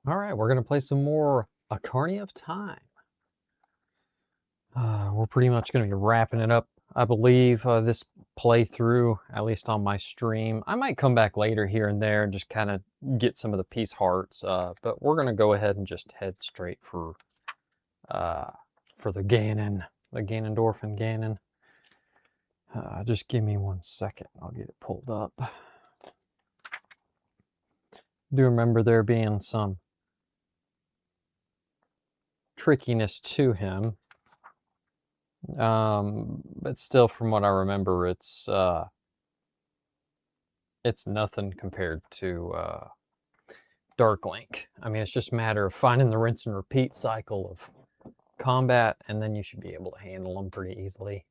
All right, we're going to play some more Ocarina of Time. We're pretty much going to be wrapping it up, I believe, this playthrough, at least on my stream. I might come back later here and there and just kind of get some of the piece hearts, but we're going to go ahead and just head straight for the Ganon, the Ganondorf and Ganon. Just give me 1 second, I'll get it pulled up. Do remember there being some trickiness to him. But still, from what I remember, it's nothing compared to Dark Link. I mean, it's just a matter of finding the rinse and repeat cycle of combat, and then you should be able to handle them pretty easily.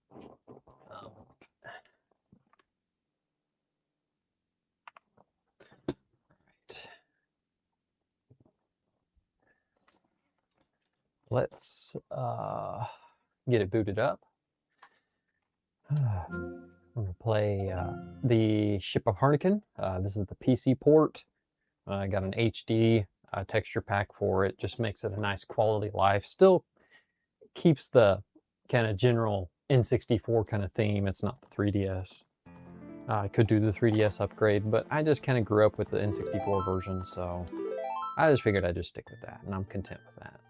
Let's get it booted up. I'm going to play the Ship of Harnican. This is the PC port. I got an HD texture pack for it. Just makes it a nice quality of life. Still keeps the kind of general N64 kind of theme. It's not the 3DS. I could do the 3DS upgrade, but I just kind of grew up with the N64 version, so I just figured I'd just stick with that, and I'm content with that.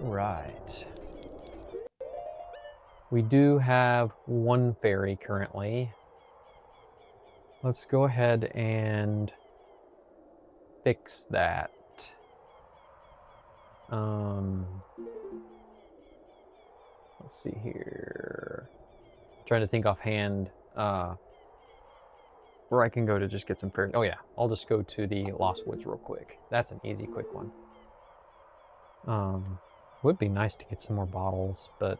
Right. We do have one fairy currently. Let's go ahead and fix that. Let's see here. I'm trying to think offhand where I can go to just get some fairies. Oh yeah, I'll just go to the Lost Woods real quick. That's an easy, quick one. Would be nice to get some more bottles, but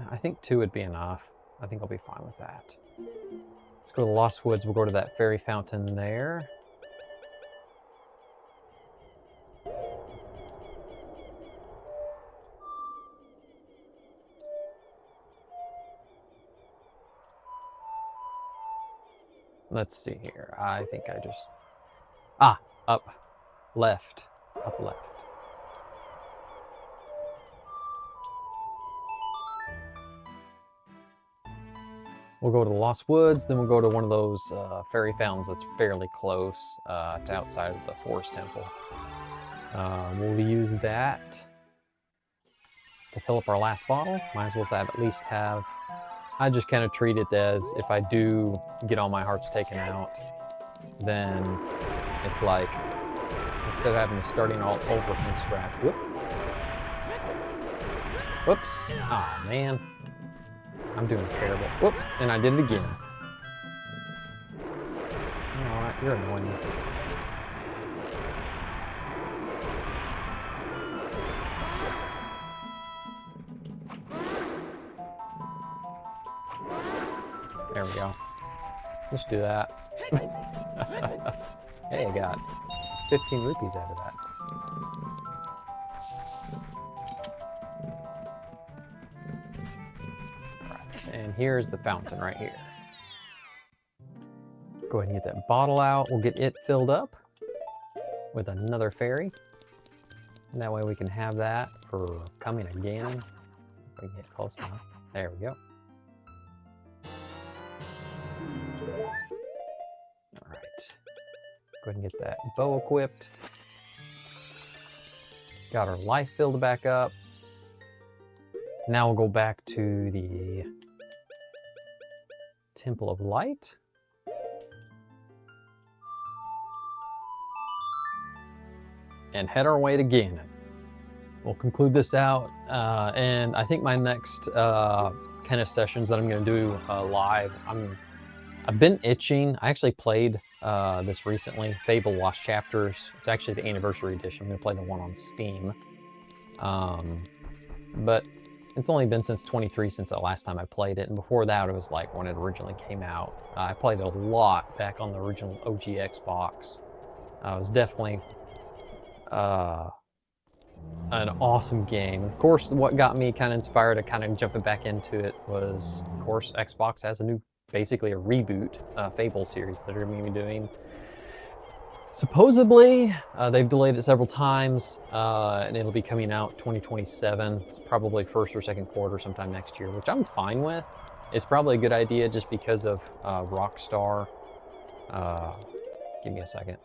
I think 2 would be enough. I think I'll be fine with that. Let's go to the Lost Woods. We'll go to that fairy fountain there. Let's see here. I think I just... up, left, up, left. We'll go to the Lost Woods, then we'll go to one of those fairy fountains that's fairly close to outside of the Forest Temple. We'll use that to fill up our last bottle. Might as well at least have... I just kind of treat it as if I do get all my hearts taken out, then it's like, instead of having to starting all over from scratch. Whoops. Oh man. I'm doing terrible. Whoops, and I did it again. Alright, you're annoying. There we go. Let's do that. Hey, I got 15 rupees out of that. And here's the fountain right here. Go ahead and get that bottle out. We'll get it filled up with another fairy. And that way we can have that for coming again. If we can get close enough. There we go. Alright. Go ahead and get that bow equipped. Got our life filled back up. Now we'll go back to the Temple of Light. And head our way to Ganon. We'll conclude this out, and I think my next kind of sessions that I'm going to do live, I've been itching. I actually played this recently, Fable Lost Chapters. It's actually the anniversary edition. I'm going to play the one on Steam. But it's only been since 23 since the last time I played it, and before that it was like when it originally came out. I played it a lot back on the original OG Xbox. It was definitely an awesome game. Of course, what got me kind of inspired to kind of jumping back into it was, of course, Xbox has a new, basically a reboot Fable series that they're going to be doing. Supposedly, they've delayed it several times, and it'll be coming out 2027. It's probably first or second quarter sometime next year, which I'm fine with. It's probably a good idea just because of Rockstar. Uh, Give me a second.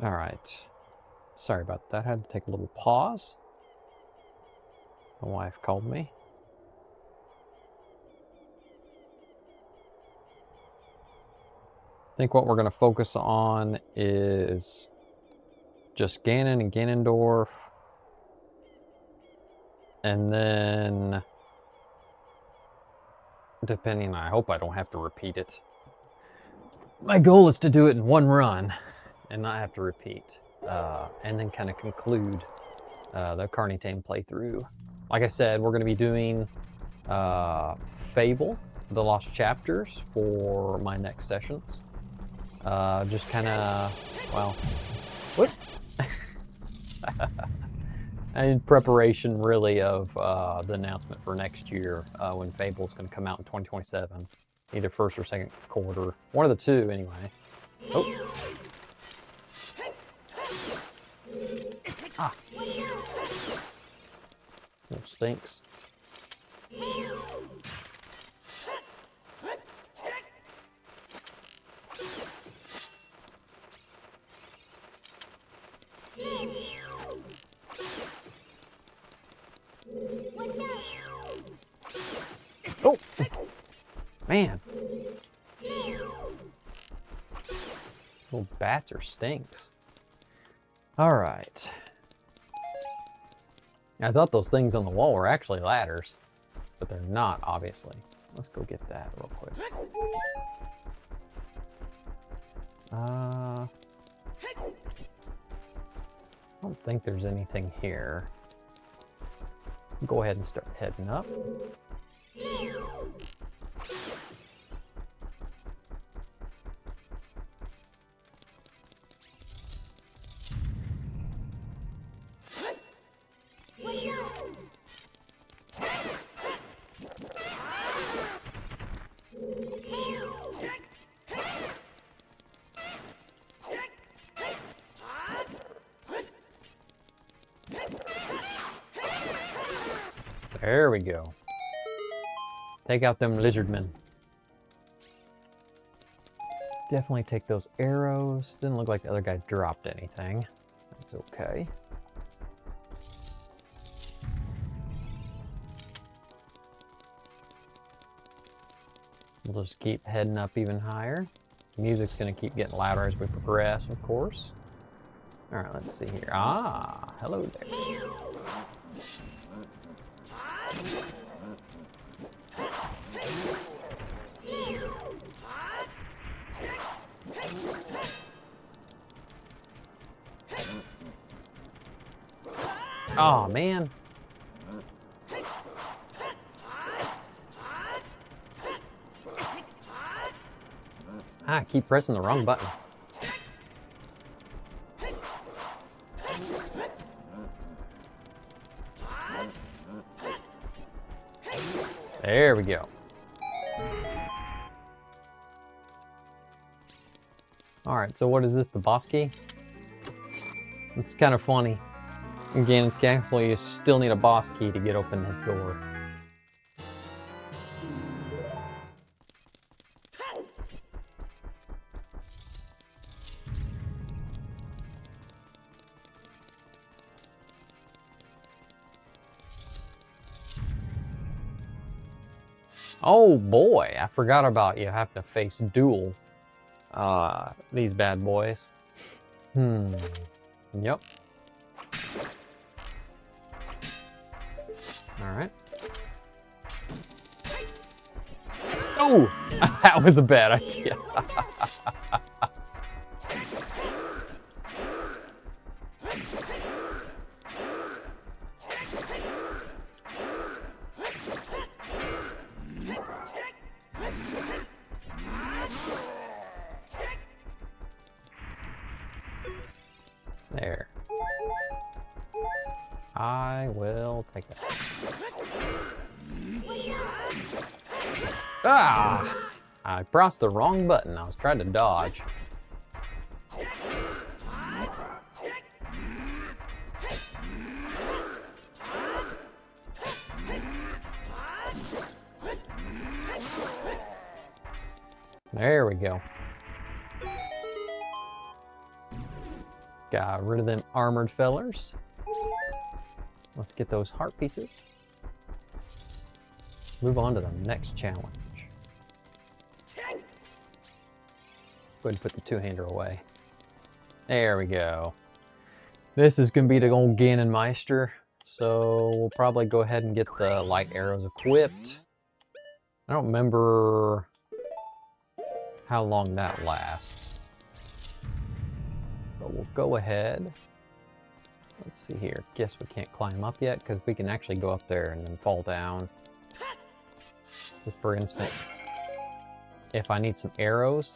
All right. Sorry about that. I had to take a little pause. My wife called me. I think what we're going to focus on is just Ganon and Ganondorf. And then, depending, I hope I don't have to repeat it. My goal is to do it in one run and not have to repeat. And then kind of conclude the Carnitane playthrough. Like I said, we're going to be doing Fable, The Lost Chapters, for my next sessions. Just kind of, well, what? In preparation, really, of the announcement for next year, when Fable's going to come out in 2027. Either first or second quarter. One of the two, anyway. Oh. Ah. Little stinks. Oh! Man. Little bats or stinks. Alright. I thought those things on the wall were actually ladders, but they're not, obviously. Let's go get that real quick. I don't think there's anything here. Go ahead and start heading up. There we go. Take out them lizardmen. Definitely take those arrows. Didn't look like the other guy dropped anything. That's okay. We'll just keep heading up even higher. Music's gonna keep getting louder as we progress, of course. All right, let's see here. Ah, hello there. Oh man. I keep pressing the wrong button. There we go. Alright, so what is this, the boss key? It's kind of funny. In Ganon's Castle, you still need a boss key to get open this door. Oh boy, I forgot about you have to face duel these bad boys. Yep. Alright. Oh! That was a bad idea. There. I will take that. Ah! I pressed the wrong button. I was trying to dodge. There we go. Got rid of them armored fellers. Let's get those heart pieces. Move on to the next challenge. Go ahead and put the two-hander away. There we go. This is going to be the old Ganonmeister, so we'll probably go ahead and get the light arrows equipped. I don't remember how long that lasts, but we'll go ahead. Let's see here. Guess we can't climb up yet because we can actually go up there and then fall down. Just for instance, if I need some arrows.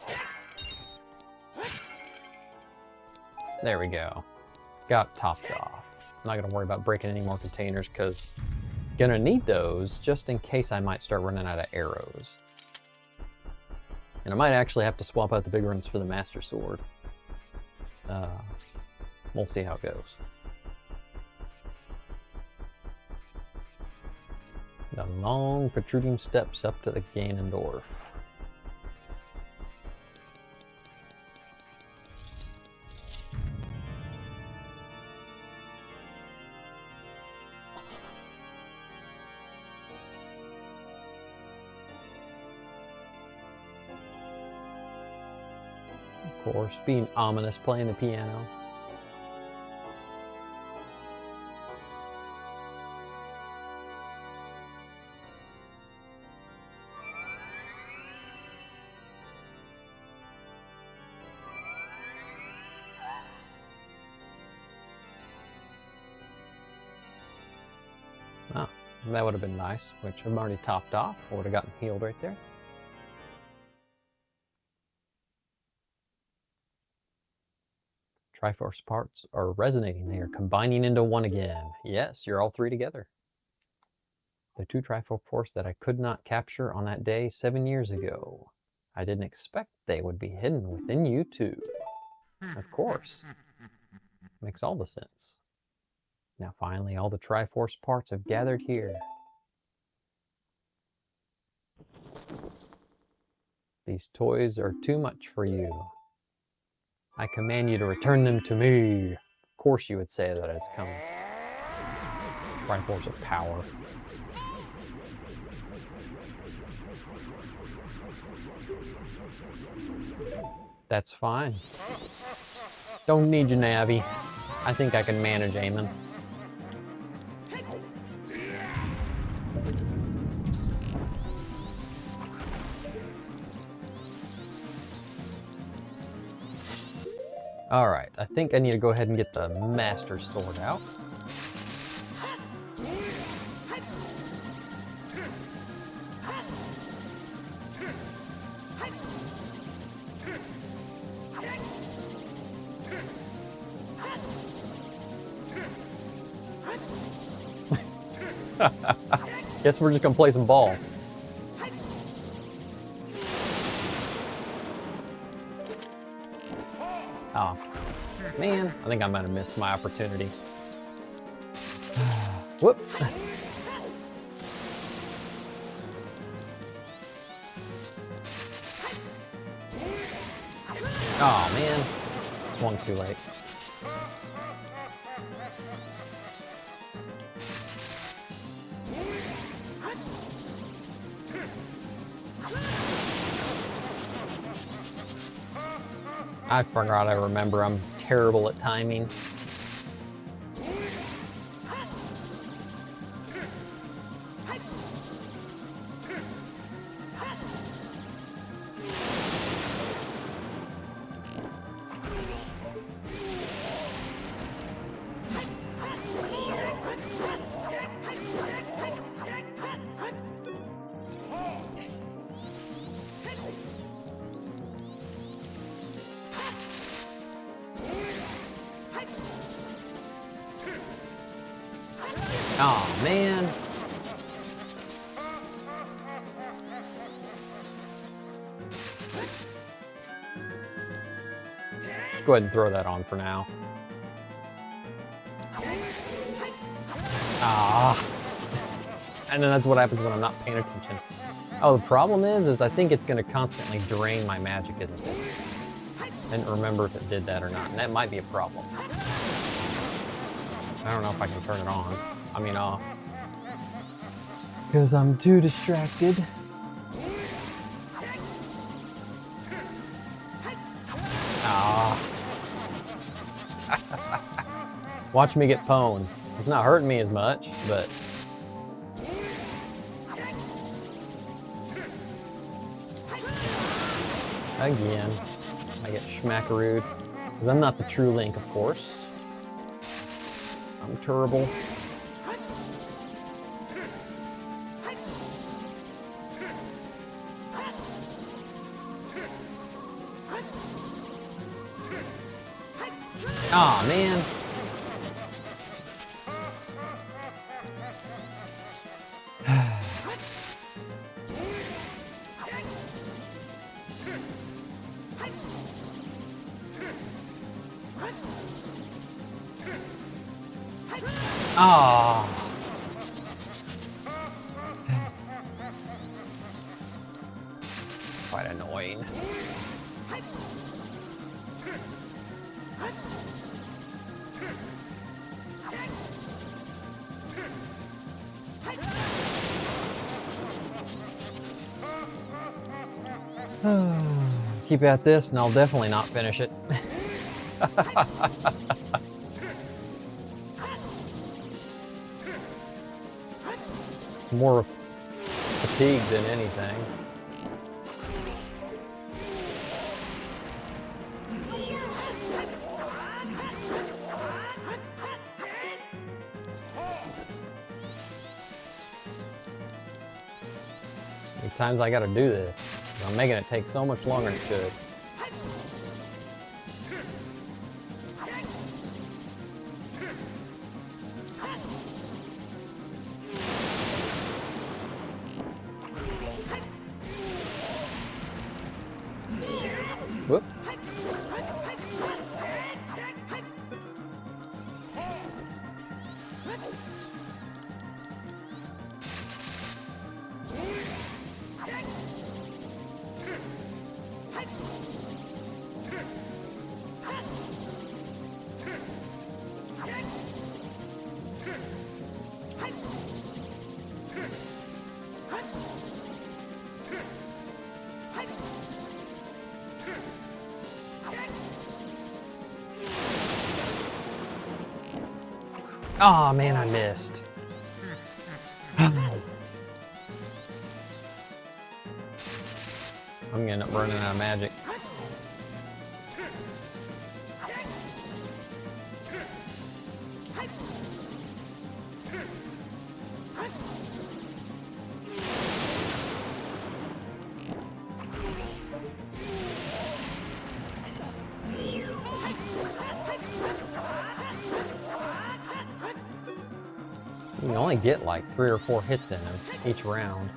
There we go. Got topped off. I'm not going to worry about breaking any more containers because I'm going to need those just in case I might start running out of arrows. And I might actually have to swap out the big ones for the Master Sword. We'll see how it goes. The long protruding steps up to the Ganondorf. Of course, being ominous, playing the piano. Oh, that would have been nice, which I'm already topped off. I would have gotten healed right there. Triforce parts are resonating. They are combining into one again. Yes, you're all three together. The two Triforce that I could not capture on that day 7 years ago. I didn't expect they would be hidden within you two. Of course. Makes all the sense. Now finally, all the Triforce parts have gathered here. These toys are too much for you. I command you to return them to me. Of course you would say that it's coming. Triforce of power. That's fine. Don't need your Navi. I think I can manage aiming. Alright, I think I need to go ahead and get the Master Sword out. Guess we're just gonna play some ball. Oh, man, I think I might have missed my opportunity. Whoop. Oh, man, swung too late. I forgot I remember I'm terrible at timing. Oh, man. Let's go ahead and throw that on for now. Ah. And then that's what happens when I'm not paying attention. Oh, the problem is I think it's going to constantly drain my magic, isn't it? I didn't remember if it did that or not, and that might be a problem. I don't know if I can turn it on. I mean off. Because I'm too distracted. Ah. Watch me get pwned. It's not hurting me as much, but... Again, I get schmackarooed. Because I'm not the true Link, of course. I'm terrible. Aw, man. Ah. Quite annoying. Keep at this and I'll definitely not finish it. More fatigue than anything. How many times I gotta do this? I'm making it take so much longer than it should. Whoop. Oh man, I missed. I'm gonna end up running out of magic. You can only get like 3 or 4 hits in him each round.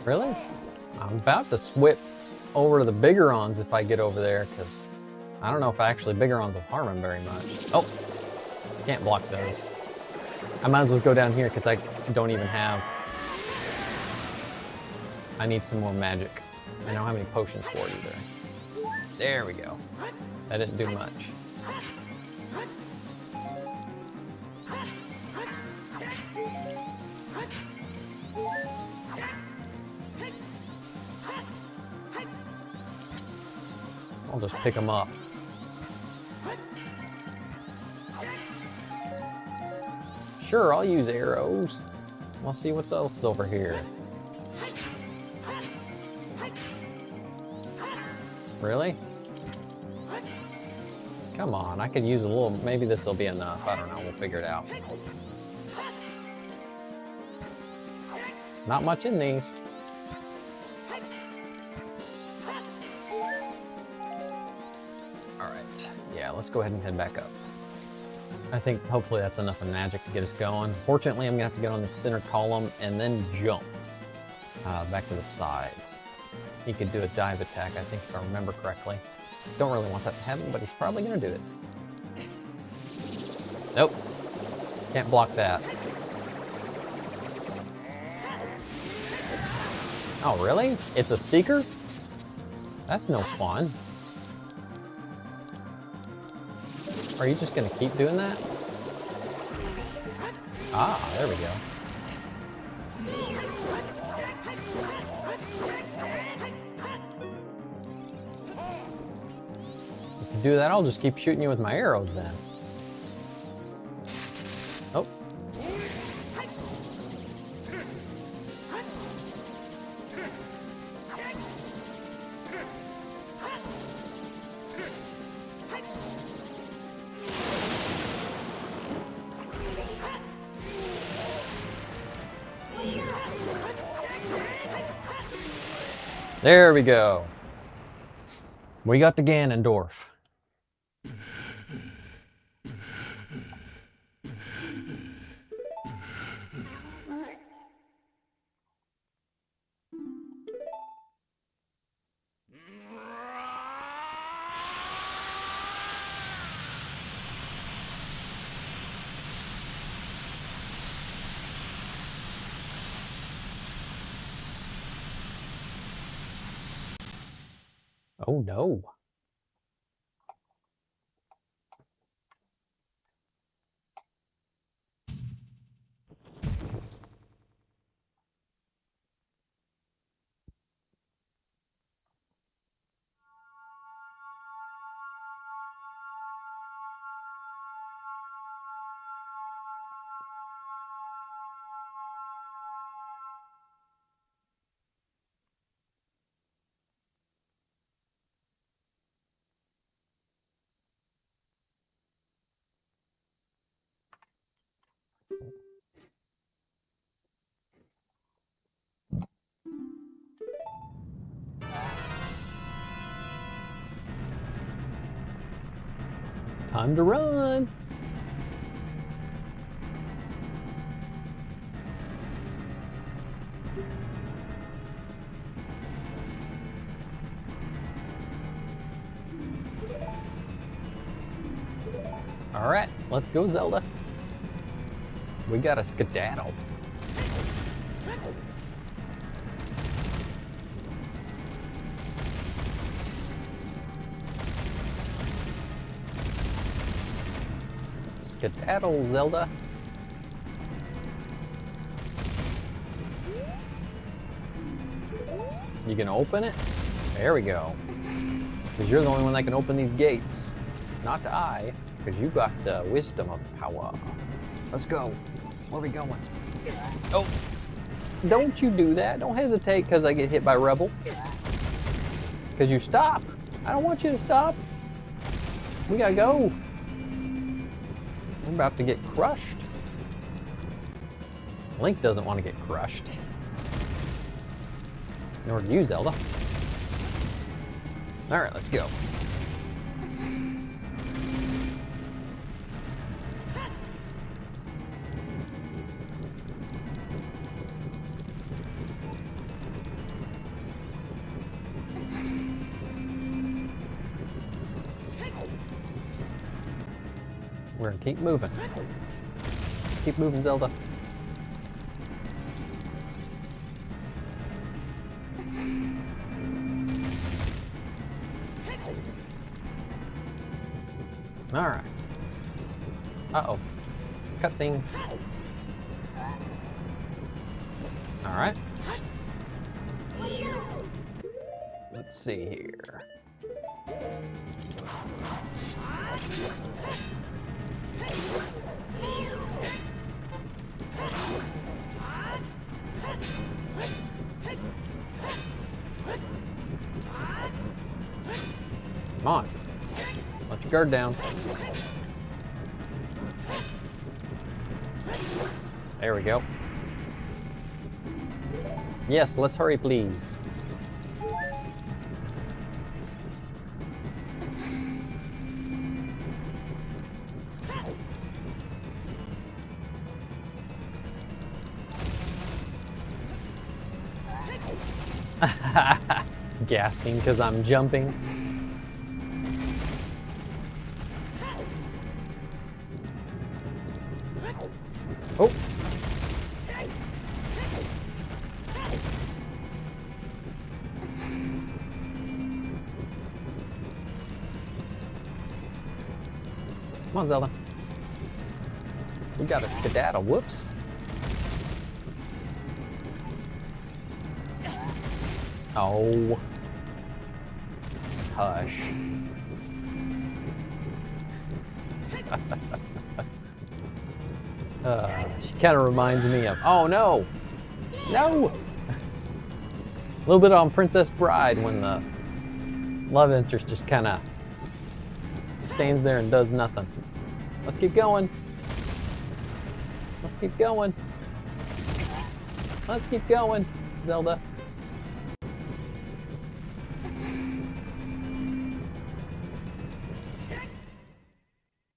Really? I'm about to switch over to the Biggerons if I get over there, because I don't know if actually Biggerons will harm him very much. Oh, can't block those. I might as well go down here because I don't even have... I need some more magic. I don't have any potions for it either. There we go. That didn't do much. I'll just pick them up. Sure, I'll use arrows. We'll see what's else over here. Really? Come on, I could use a little, maybe this will be enough. I don't know, we'll figure it out. Not much in these. Alright, yeah, let's go ahead and head back up. I think hopefully that's enough of magic to get us going. Fortunately, I'm gonna have to get on the center column and then jump back to the sides. He could do a dive attack, I think, if I remember correctly. Don't really want that to happen, but he's probably gonna do it. Nope. Can't block that. Oh, really? It's a seeker? That's no fun. Are you just gonna keep doing that? Ah, there we go. If you do that, I'll just keep shooting you with my arrows then. Oh. There we go. We got the Ganondorf. Oh no. Time to run. All right, let's go, Zelda. We got a skedaddle. Skedaddle, Zelda. You gonna open it? There we go. Because you're the only one that can open these gates. Not I, because you got the wisdom of power. Let's go. Where are we going? Oh, don't you do that. Don't hesitate because I get hit by rubble. Because you stop. I don't want you to stop. We gotta go. We're about to get crushed. Link doesn't want to get crushed. Nor do you, Zelda. All right, let's go. We're gonna keep moving. Keep moving, Zelda. All right. Uh-oh. Cutscene. All right. Let's see here. Come on. Let your guard down. There we go. Yes, let's hurry, please. Gasping because I'm jumping. Oh! Come on, Zelda. We got a skedaddle. Whoops. Oh. Hush. She kind of reminds me of... Oh, no! No! A little bit on Princess Bride when the love interest just kind of stands there and does nothing. Let's keep going. Let's keep going. Let's keep going, Zelda.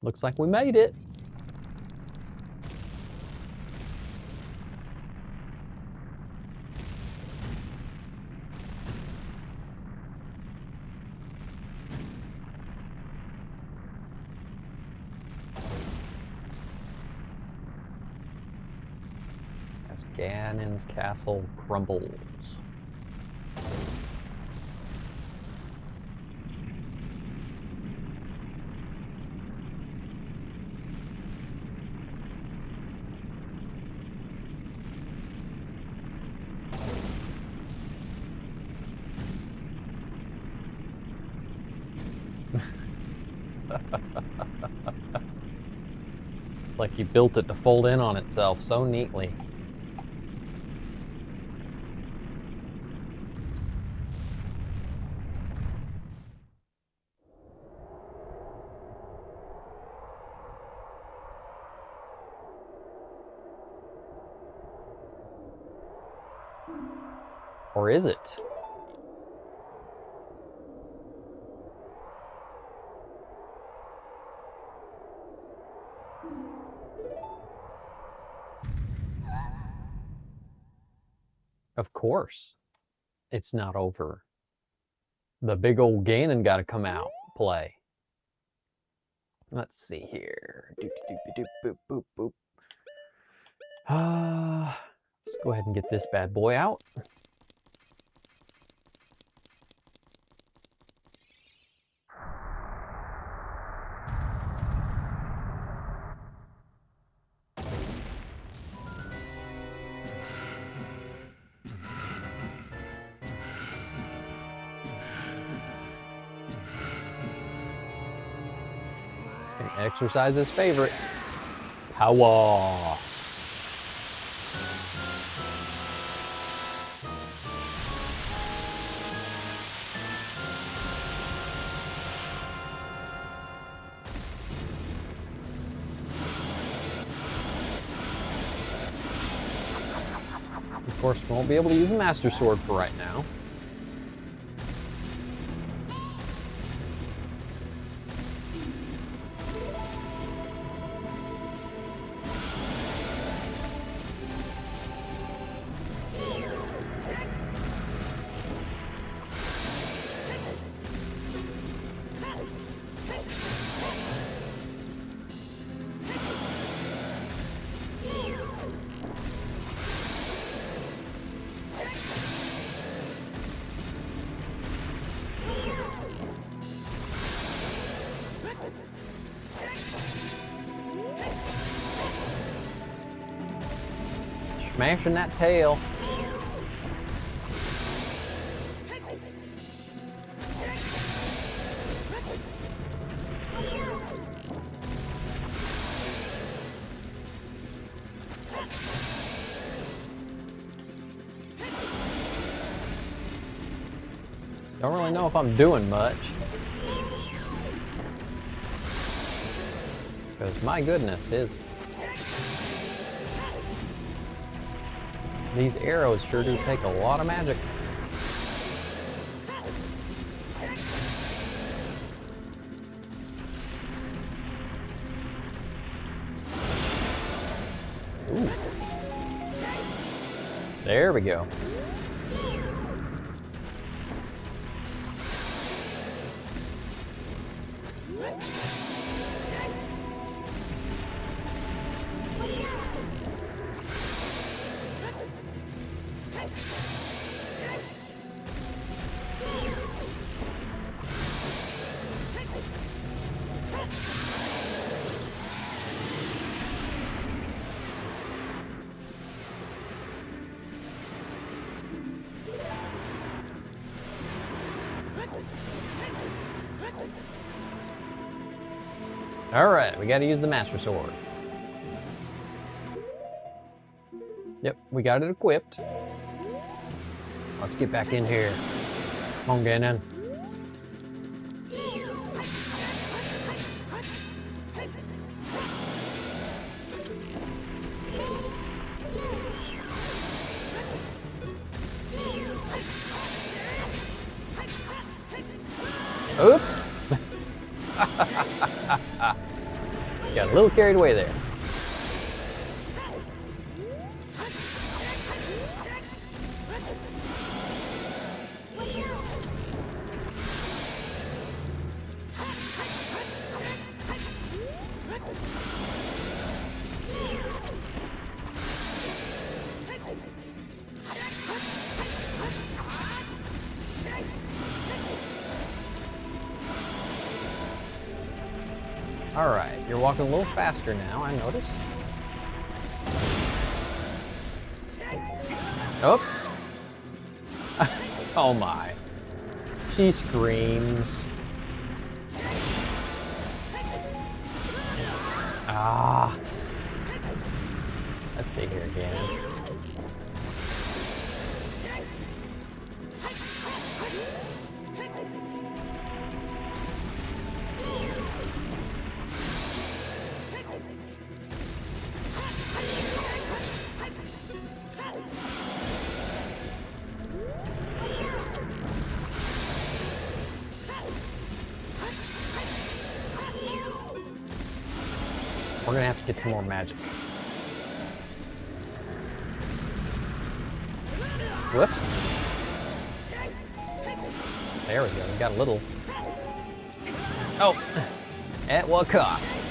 Looks like we made it. As Ganon's castle crumbles. It's like you built it to fold in on itself so neatly. Or is it? Of course, it's not over. The big old Ganon got to come out, play. Let's see here. Doop, doop, doop, boop, boop, boop. Let's go ahead and get this bad boy out. Exercise his favorite. Power. Of course, we won't be able to use the Master Sword for right now. Smashing that tail. Don't really know if I'm doing much. Because my goodness, these arrows sure do take a lot of magic. Ooh. There we go. Alright, we gotta use the Master Sword. Yep, we got it equipped. Let's get back in here. Come on, Ganon. Oops! Got a little carried away there. Alright, you're walking a little faster now, I notice. Oops. Oh my. She screams. Ah. Let's see here again. We're gonna have to get some more magic. Whoops. There we go, we got a little. Oh, at what cost?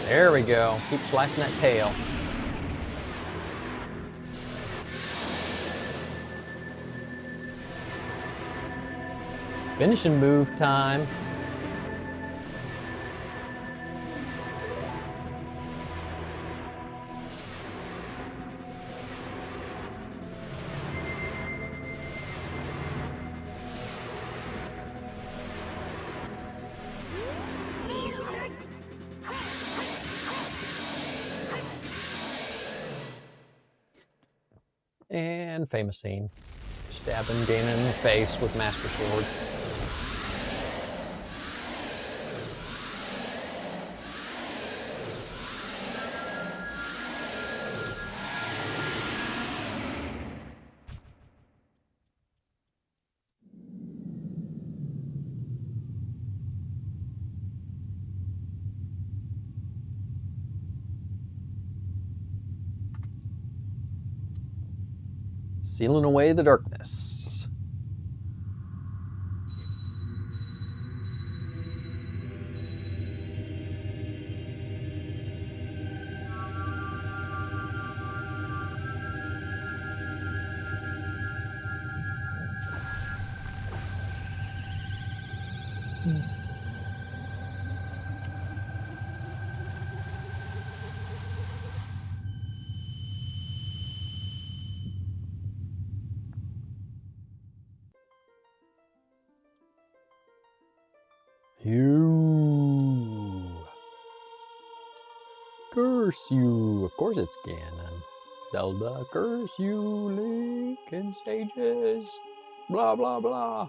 There we go. Keep slicing that tail. Finishing move time. And famous scene. Stabbing Ganon in the face with Master Sword. Sealing away the darkness. You. Curse you. Of course it's Ganon. Zelda, curse you, Link and stages. Blah, blah, blah.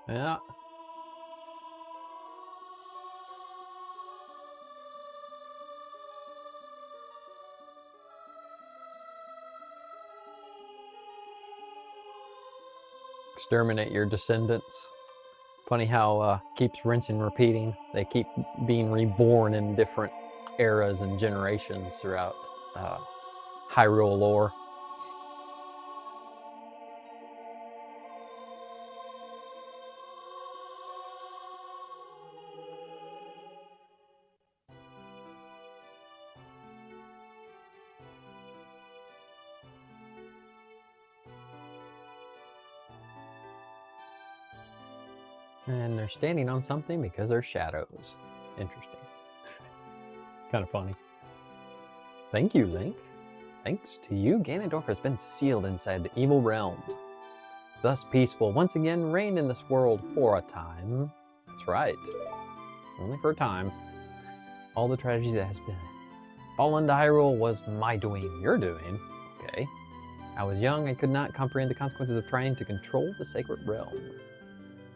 Yeah. Exterminate your descendants. Funny how keeps rinsing and repeating. They keep being reborn in different eras and generations throughout Hyrule lore. And they're standing on something because they're shadows. Interesting. Kind of funny. Thank you, Link. Thanks to you, Ganondorf has been sealed inside the evil realm. Thus peace will once again reign in this world for a time. That's right. Only for a time. All the tragedy that has been fallen to Hyrule was my doing. Your doing? Okay. I was young, I could not comprehend the consequences of trying to control the sacred realm.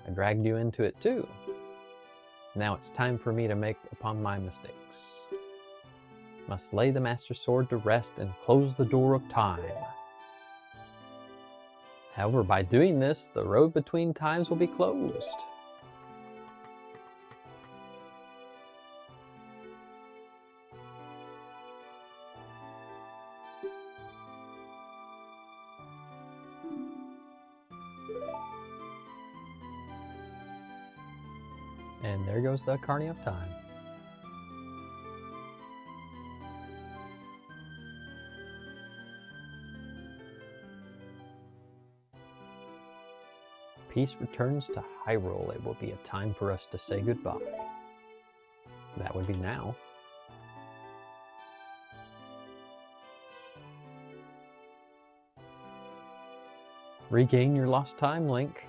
I dragged you into it too. Now it's time for me to make upon my mistakes. Must lay the Master Sword to rest and close the door of time. However, by doing this, the road between times will be closed. And there goes the Ocarina of Time. Peace returns to Hyrule. It will be a time for us to say goodbye. That would be now. Regain your lost time, Link.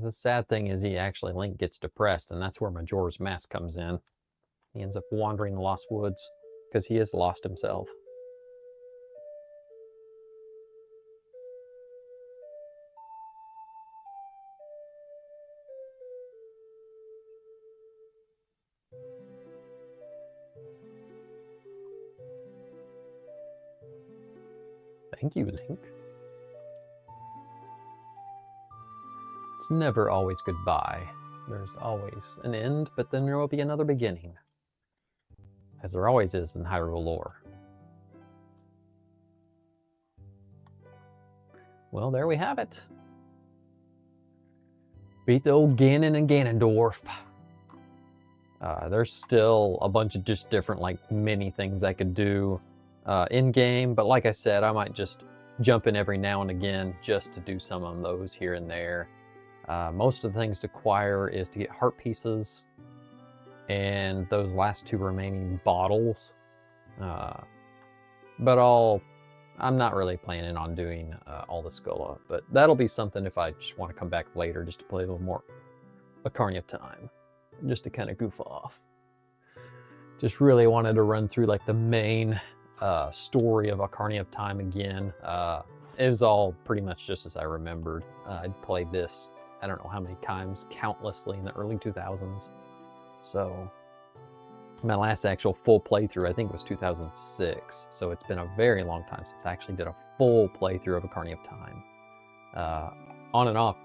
The sad thing is Link gets depressed, and that's where Majora's Mask comes in. He ends up wandering the Lost Woods because he has lost himself. Thank you, Link. It's never always goodbye. There's always an end, but then there will be another beginning. As there always is in Hyrule lore. Well, there we have it. Beat the old Ganon and Ganondorf. There's still a bunch of just different, like, mini things I could do in-game, but like I said, I might just jump in every now and again just to do some of those here and there. Most of the things to acquire is to get heart pieces and those last two remaining bottles. But I'm not really planning on doing all the Skola, but that'll be something if I just want to come back later just to play a little more Ocarina of Time, just to kind of goof off. Just really wanted to run through like the main story of Ocarina of Time again. It was all pretty much just as I remembered. I'd played this, I don't know how many times, countlessly in the early 2000s. So my last actual full playthrough, I think it was 2006. So it's been a very long time since I actually did a full playthrough of Ocarina of Time. On and off,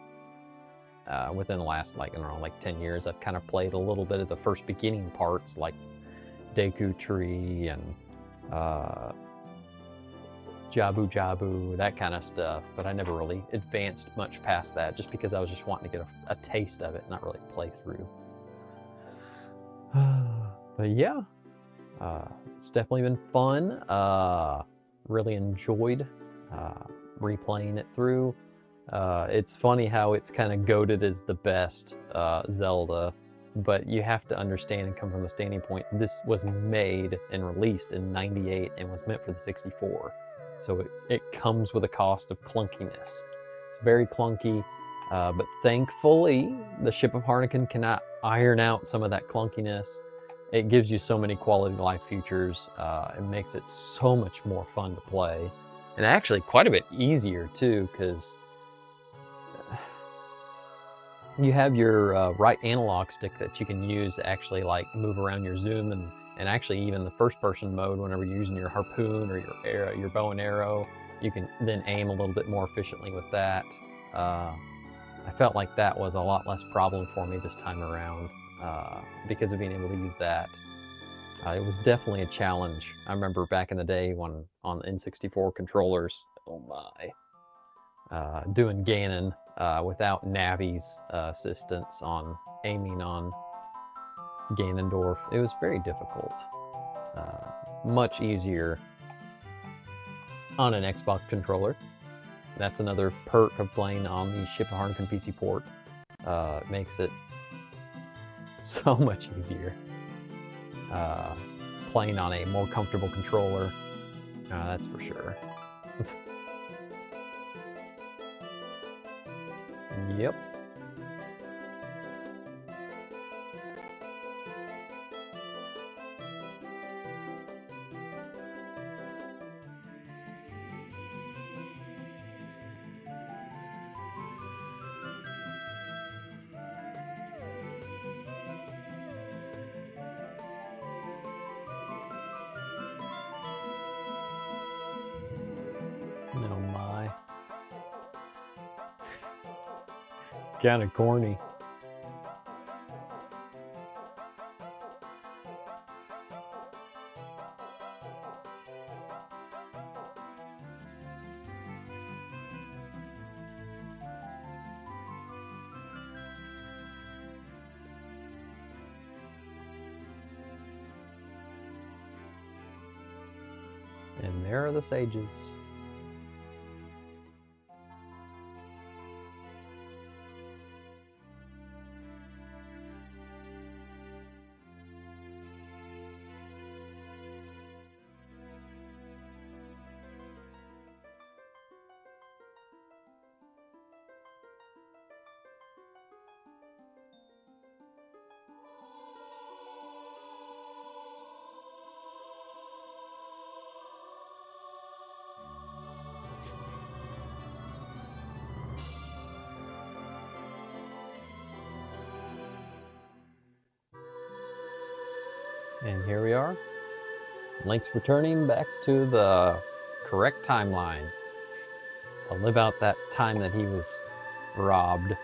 within the last, like, I don't know, like 10 years, I've kind of played a little bit of the first beginning parts, like Deku Tree and Jabu Jabu, that kind of stuff, but I never really advanced much past that just because I was just wanting to get a taste of it, not really play through. But yeah, it's definitely been fun. Really enjoyed replaying it through. It's funny how it's kind of goated as the best Zelda, but you have to understand and come from the standing point, this was made and released in '98 and was meant for the 64. So it comes with a cost of clunkiness. It's very clunky, but thankfully, the Ship of Harnican cannot iron out some of that clunkiness. It gives you so many quality of life features. It makes it so much more fun to play. And actually quite a bit easier too, because you have your right analog stick that you can use to actually like move around your zoom, and actually even the first person mode, whenever you're using your harpoon or your bow and arrow, you can then aim a little bit more efficiently with that. I felt like that was a lot less problem for me this time around because of being able to use that. It was definitely a challenge. I remember back in the day when on the N64 controllers, oh my, doing Ganon without Navi's assistance on aiming on Ganondorf. It was very difficult. Much easier on an Xbox controller. That's another perk of playing on the Ship of Harnkin PC port. It makes it so much easier. Playing on a more comfortable controller, that's for sure. Yep. Oh my. Kind of corny. And there are the sages. And here we are. Link's returning back to the correct timeline. To live out that time that he was robbed.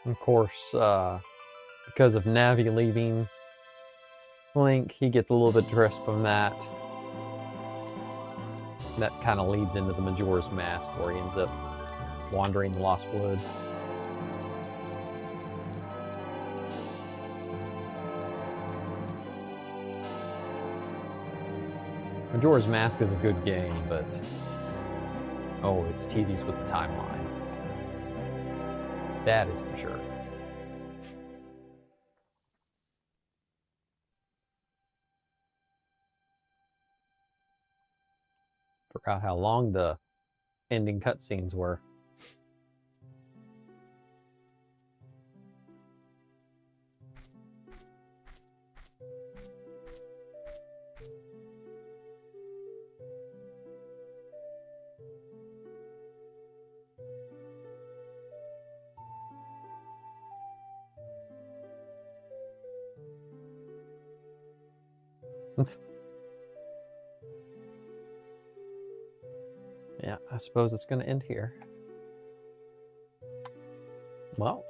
Of course, because of Navi leaving Link, he gets a little bit dressed from that. That kind of leads into the Majora's Mask, where he ends up wandering the Lost Woods. Majora's Mask is a good game, but oh, it's tedious with the timeline. That is for sure. Forgot how long the ending cutscenes were. Yeah, I suppose it's going to end here. Well,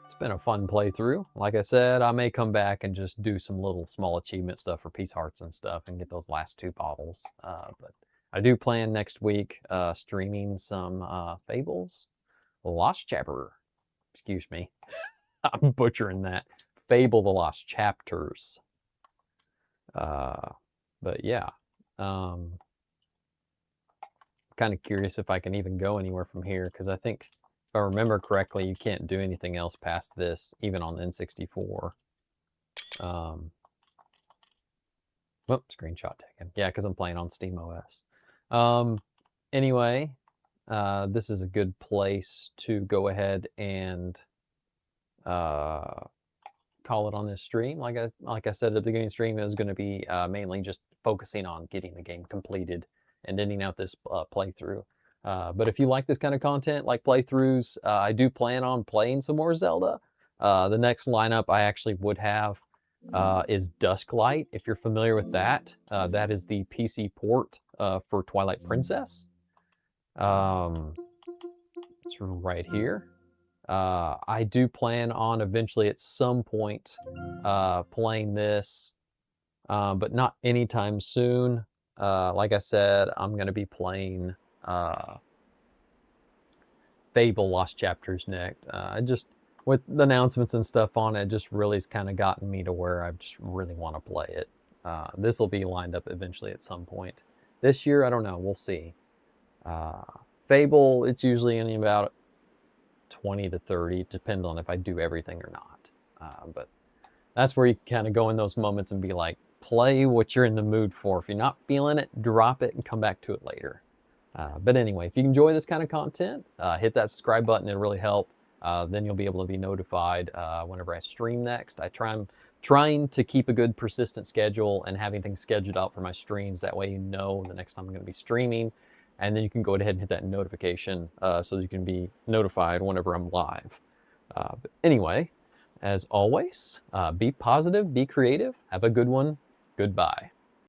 it's been a fun playthrough. Like I said, I may come back and just do some little small achievement stuff for Peace Hearts and stuff and get those last 2 bottles. But I do plan next week streaming some Fables Lost Chapter. Excuse me. I'm butchering that. Fable the Lost Chapters. But yeah. Kind of curious if I can even go anywhere from here, because I think, if I remember correctly, you can't do anything else past this, even on N64. Whoop, screenshot taken. Yeah, because I'm playing on SteamOS. Anyway, this is a good place to go ahead and call it on this stream. Like I said at the beginning of the stream, it was going to be mainly just focusing on getting the game completed and ending out this playthrough. But if you like this kind of content, like playthroughs, I do plan on playing some more Zelda. The next lineup I actually would have is Dusklight. If you're familiar with that, that is the PC port for Twilight Princess. It's right here. I do plan on eventually at some point playing this, but not anytime soon. Like I said, I'm going to be playing Fable Lost Chapters next. Just with the announcements and stuff on it, just really has kind of gotten me to where I just really want to play it. This will be lined up eventually at some point. This year, I don't know. We'll see. Fable, it's usually in about 20 to 30, depends on if I do everything or not. But that's where you kind of go in those moments and be like, play what you're in the mood for. If you're not feeling it, drop it and come back to it later. But anyway, if you enjoy this kind of content, hit that subscribe button. It'll really help. Then you'll be able to be notified whenever I stream next. I'm trying to keep a good persistent schedule and having things scheduled out for my streams. That way you know the next time I'm going to be streaming. And then you can go ahead and hit that notification so that you can be notified whenever I'm live. But anyway, as always, be positive, be creative, have a good one. Goodbye.